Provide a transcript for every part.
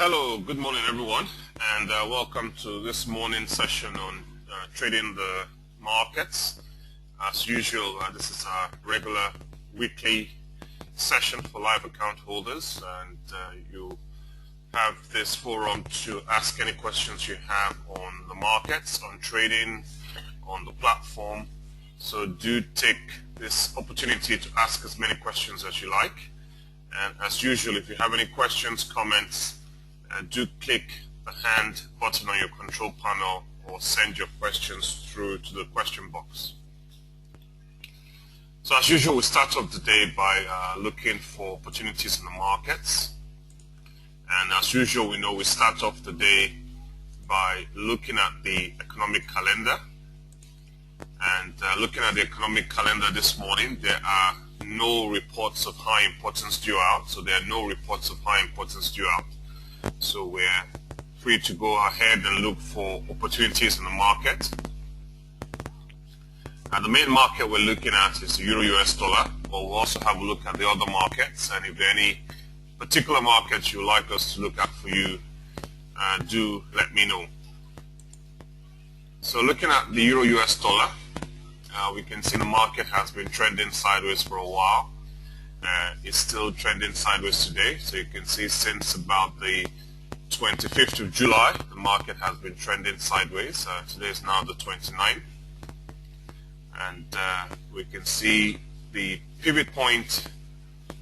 Hello, good morning everyone, and welcome to this morning session on trading the markets. As usual, this is our regular weekly session for live account holders, and you have this forum to ask any questions you have on the markets, on trading, on the platform. So do take this opportunity to ask as many questions as you like. And as usual, if you have any questions, comments, do click the hand button on your control panel or send your questions through to the question box. So as usual, we start off the day by looking for opportunities in the markets. And as usual, we start off the day by looking at the economic calendar. And looking at the economic calendar this morning, there are no reports of high importance due out. So there are no reports of high importance due out. So we're free to go ahead and look for opportunities in the market. And the main market we're looking at is the Euro-US dollar, but we'll also have a look at the other markets. And if there are any particular markets you'd like us to look at for you, do let me know. So looking at the Euro-US dollar, we can see the market has been trending sideways for a while. It's still trending sideways today. So you can see since about the 25th of July, the market has been trending sideways. Today is now the 29th. And we can see the pivot point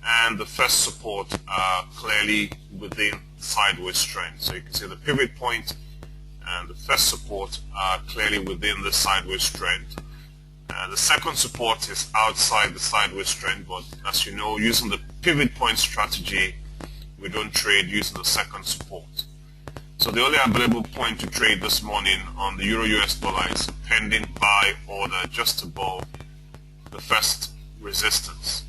and the first support are clearly within the sideways trend. So you can see the pivot point and the first support are clearly within the sideways trend. The second support is outside the sideways trend, but as you know, using the pivot point strategy, we don't trade using the second support. So the only available point to trade this morning on the Euro-US dollar is pending buy order just above the first resistance.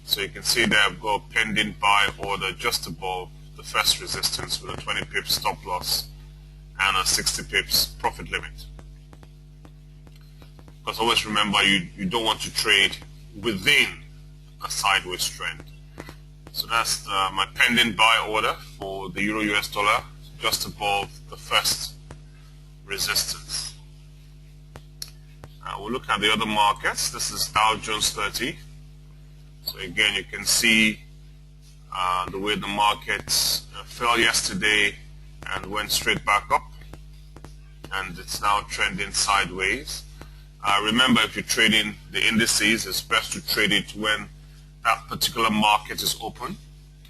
So you can see there I've got a pending buy order just above the first resistance with a 20 pips stop loss and a 60 pips profit limit. Because always remember, you don't want to trade within a sideways trend. So that's my pending buy order for the Euro-US dollar, just above the first resistance. We'll look at the other markets. This is Dow Jones 30. So again, you can see the way the markets fell yesterday and went straight back up, and it's now trending sideways. Remember, if you're trading the indices, it's best to trade it when that particular market is open.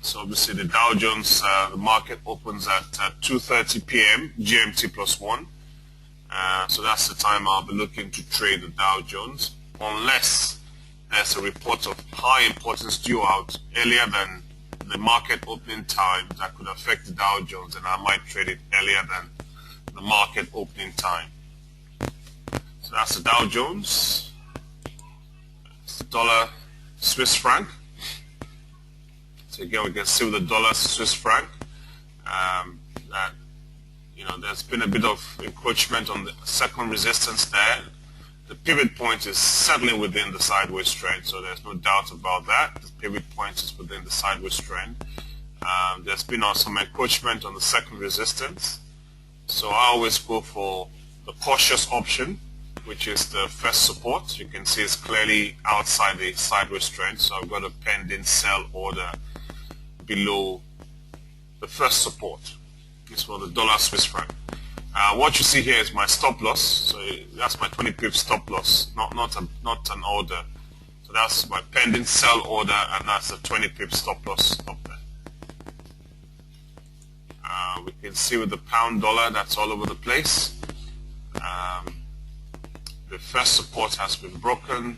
So obviously the Dow Jones, the market opens at 2:30 p.m. GMT +1. So that's the time I'll be looking to trade the Dow Jones, unless there's a report of high importance due out earlier than the market opening time that could affect the Dow Jones, and I might trade it earlier than the market opening time. So that's the Dow Jones. It's the dollar Swiss franc. So again, we can see with the dollar Swiss franc that there's been a bit of encroachment on the second resistance there. The pivot point is certainly within the sideways trend, so there's no doubt about that. The pivot point is within the sideways trend. There's been some encroachment on the second resistance, so I always go for the cautious option, which is the first support. You can see it's clearly outside the sideways trend, so I've got a pending sell order below the first support. This is for the dollar Swiss franc. What you see here is my stop loss. So that's my 20 pips stop loss, not an order. So that's my pending sell order, and that's a 20 pips stop loss up there. We can see with the pound dollar, that's all over the place. The first support has been broken.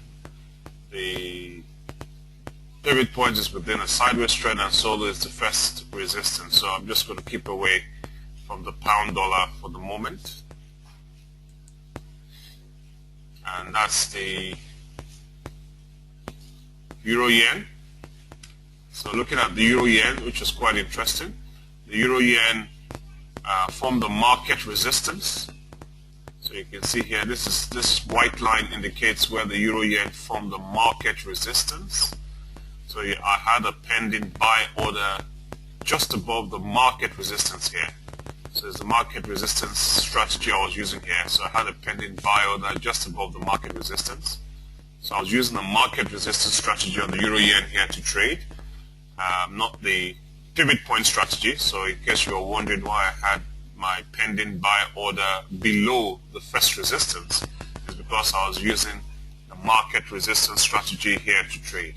The pivot point is within a sideways trend, and so is the first resistance. So I'm just going to keep away from the pound dollar for the moment. And that's the euro yen. So looking at the euro yen, which is quite interesting, the euro yen formed the market resistance. So you can see here, this white line indicates where the euro yen formed the market resistance. So I had a pending buy order just above the market resistance here. So it's the market resistance strategy I was using here. So I had a pending buy order just above the market resistance. So I was using the market resistance strategy on the euro yen here to trade, not the pivot point strategy. So in case you were wondering why I had my pending buy order below the first resistance, is because I was using the market resistance strategy here to trade.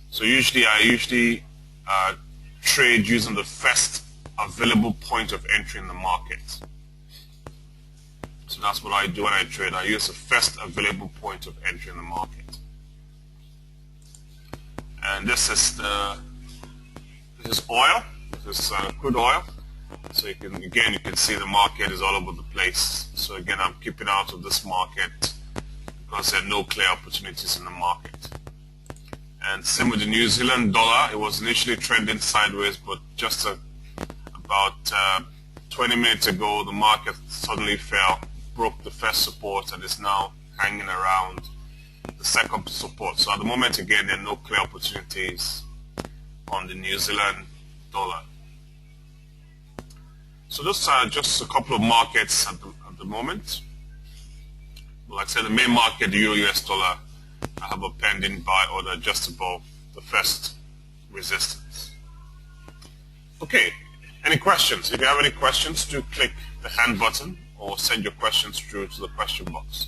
So I trade using the first available point of entry in the market. So that's what I do when I trade. I use the first available point of entry in the market. And this is oil. This is crude oil. So you can see the market is all over the place. So again, I'm keeping out of this market because there are no clear opportunities in the market. And same with the New Zealand dollar. It was initially trending sideways, but just about 20 minutes ago, the market suddenly fell, broke the first support, and is now hanging around the second support. So at the moment, again, there are no clear opportunities on the New Zealand dollar. So those are just a couple of markets at the moment. Like I said, the main market, the Euro-US dollar, I have a pending buy order just above the first resistance. Okay, any questions? If you have any questions, do click the hand button or send your questions through to the question box.